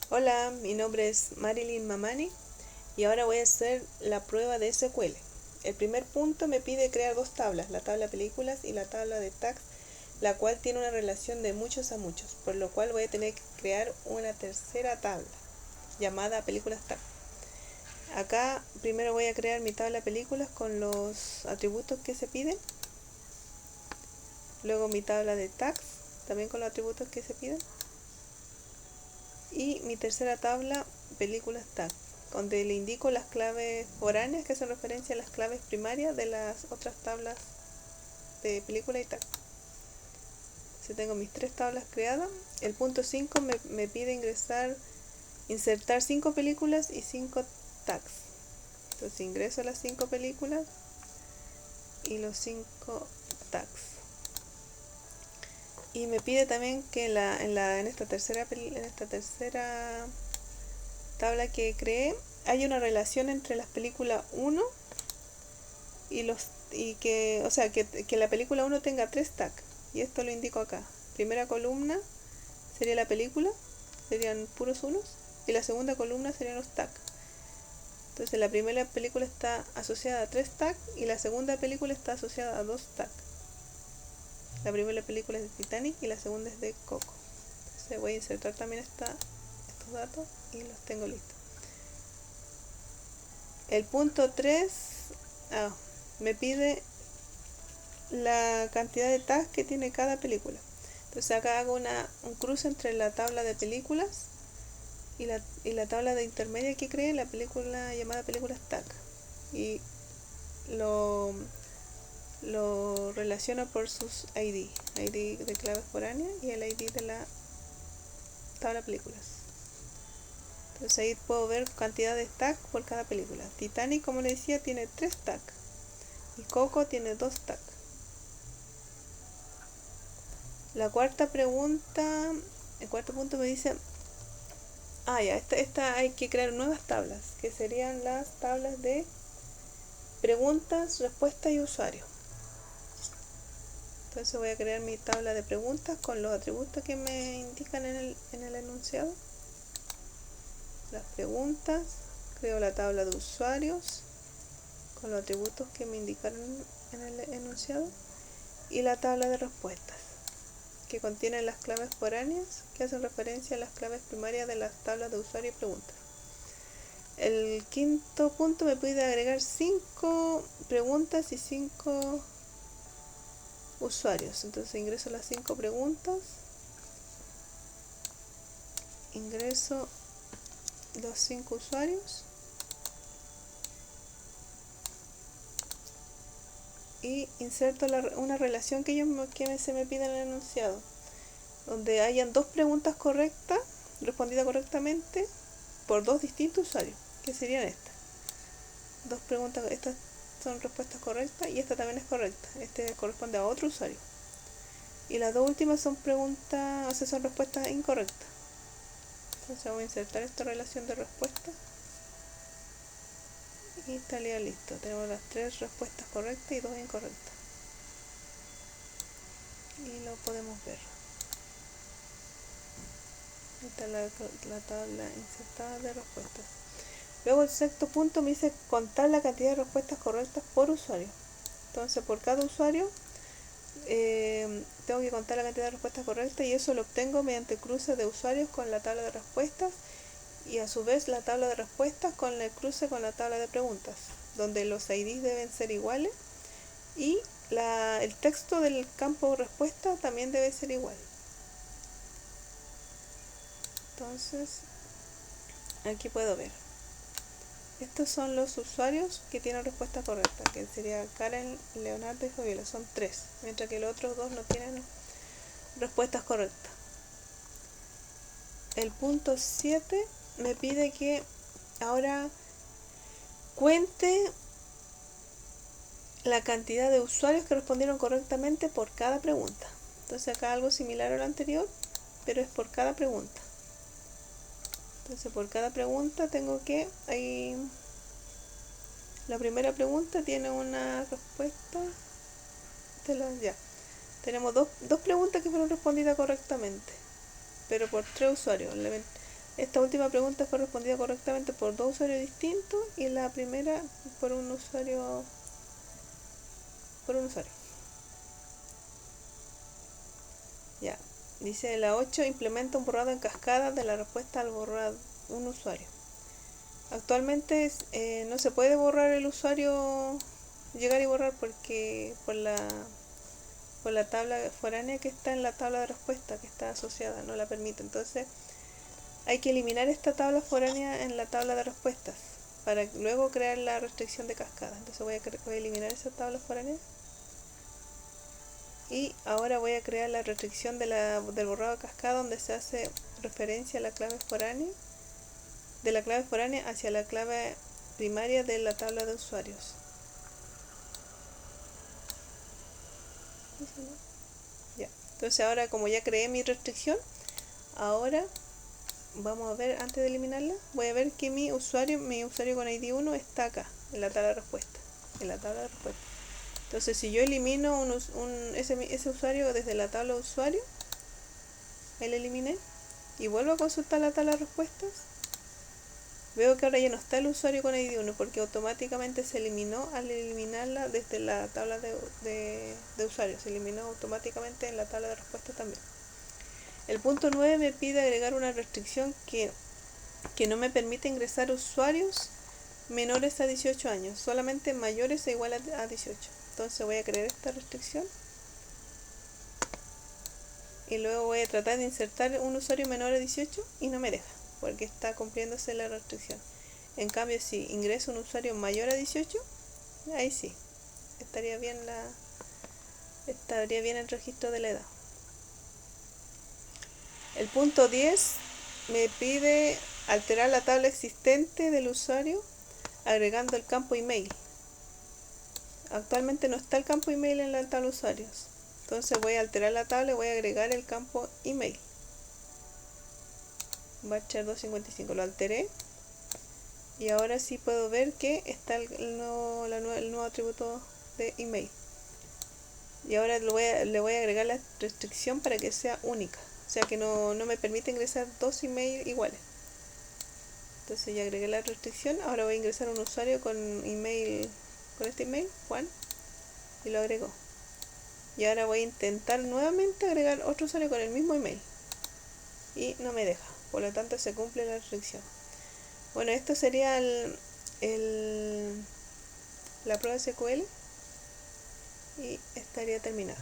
Hola, mi nombre es Marilyn Mamani y ahora voy a hacer la prueba de SQL. El primer punto me pide crear dos tablas, la tabla películas y la tabla de tags, la cual tiene una relación de muchos a muchos, por lo cual voy a tener que crear una tercera tabla llamada películas tag. Acá primero voy a crear mi tabla películas con los atributos que se piden, luego mi tabla de tags también con los atributos que se piden y mi tercera tabla películas tag, donde le indico las claves foráneas que hacen referencia a las claves primarias de las otras tablas de película y tag. Si tengo mis tres tablas creadas, el punto 5 me pide insertar 5 películas y 5 tags. Entonces ingreso las 5 películas y los 5 tags. Y me pide también que en esta tercera tabla que creé hay una relación entre las películas 1 que la película 1 tenga 3 tags. Y esto lo indico acá. Primera columna sería la película, serían puros unos, y la segunda columna serían los tags. Entonces la primera película está asociada a 3 tags y la segunda película está asociada a 2 tags. La primera película es de Titanic y la segunda es de Coco. Entonces voy a insertar también estos datos y los tengo listos. El punto 3 me pide la cantidad de tags que tiene cada película. Entonces acá hago un cruce entre la tabla de películas y la tabla de intermedia que creé, la película llamada películas tag. Y lo, lo relaciono por sus ID de claves foráneas y el ID de la tabla películas. Entonces ahí puedo ver cantidad de tags por cada película. Titanic, como les decía, tiene 3 tags y Coco tiene 2 tags. La cuarta pregunta, el cuarto punto me dice, esta hay que crear nuevas tablas, que serían las tablas de preguntas, respuestas y usuario. Entonces voy a crear mi tabla de preguntas con los atributos que me indican en el enunciado. Las preguntas, creo la tabla de usuarios con los atributos que me indicaron en el enunciado y la tabla de respuestas, que contienen las claves foráneas que hacen referencia a las claves primarias de las tablas de usuario y preguntas. El quinto punto me pide agregar 5 preguntas y 5 usuarios. Entonces ingreso las 5 preguntas, ingreso los 5 usuarios y inserto una relación que se me pide en el enunciado, donde hayan 2 preguntas correctas, respondidas correctamente por 2 distintos usuarios, que serían estas. 2 preguntas, estas son respuestas correctas y esta también es correcta. Este corresponde a otro usuario. Y las 2 últimas son preguntas, o sea, son respuestas incorrectas. Entonces voy a insertar esta relación de respuestas y estaría listo. Tenemos las 3 respuestas correctas y 2 incorrectas. Y lo podemos ver. Esta es la tabla insertada de respuestas. Luego el sexto punto me dice contar la cantidad de respuestas correctas por usuario. Entonces por cada usuario tengo que contar la cantidad de respuestas correctas y eso lo obtengo mediante cruce de usuarios con la tabla de respuestas y a su vez la tabla de respuestas con el cruce con la tabla de preguntas, donde los IDs deben ser iguales y el texto del campo respuesta también debe ser igual. Entonces aquí puedo ver, estos son los usuarios que tienen respuesta correcta, que sería Karen, Leonardo y Fabiola, son 3, mientras que los otros 2 no tienen respuestas correctas. El punto 7 me pide que ahora cuente la cantidad de usuarios que respondieron correctamente por cada pregunta. Entonces acá algo similar a lo anterior, pero es por cada pregunta. Entonces por cada pregunta tengo que la primera pregunta tiene una respuesta tenemos dos preguntas que fueron respondidas correctamente, pero por 3 usuarios. Esta última pregunta fue respondida correctamente por 2 usuarios distintos y la primera por un usuario. Ya. Dice la 8, implementa un borrado en cascada de la respuesta al borrar un usuario. Actualmente no se puede borrar el usuario, llegar y borrar porque por la tabla foránea que está en la tabla de respuesta que está asociada, no la permite. Entonces hay que eliminar esta tabla foránea en la tabla de respuestas para luego crear la restricción de cascada. Entonces voy a eliminar esa tabla foránea y ahora voy a crear la restricción del borrado de cascada donde se hace referencia a la clave foránea, de la clave foránea hacia la clave primaria de la tabla de usuarios. Ya. Entonces ahora, como ya creé mi restricción, ahora vamos a ver, antes de eliminarla, voy a ver que mi usuario con ID 1 está acá, en la tabla de respuesta. Entonces, si yo elimino ese usuario desde la tabla de usuario, ahí lo eliminé, y vuelvo a consultar la tabla de respuestas, veo que ahora ya no está el usuario con ID 1 porque automáticamente se eliminó al eliminarla desde la tabla de usuario. Se eliminó automáticamente en la tabla de respuesta también. El punto 9 me pide agregar una restricción que no me permite ingresar usuarios menores a 18 años, solamente mayores e iguales a 18. Entonces voy a crear esta restricción y luego voy a tratar de insertar un usuario menor a 18 y no me deja porque está cumpliéndose la restricción. En cambio, si ingreso un usuario mayor a 18, ahí sí, estaría bien el registro de la edad. El punto 10 me pide alterar la tabla existente del usuario agregando el campo email. Actualmente no está el campo email en la tabla usuarios. Entonces voy a alterar la tabla y voy a agregar el campo email. Varchar 255 lo alteré. Y ahora sí puedo ver que está el nuevo atributo de email. Y ahora le voy a agregar la restricción para que sea única. O sea que no me permite ingresar 2 emails iguales. Entonces ya agregué la restricción. Ahora voy a ingresar un usuario con este email, Juan. Y lo agregó. Y ahora voy a intentar nuevamente agregar otro usuario con el mismo email. Y no me deja. Por lo tanto se cumple la restricción. Bueno, esto sería la prueba SQL. Y estaría terminada.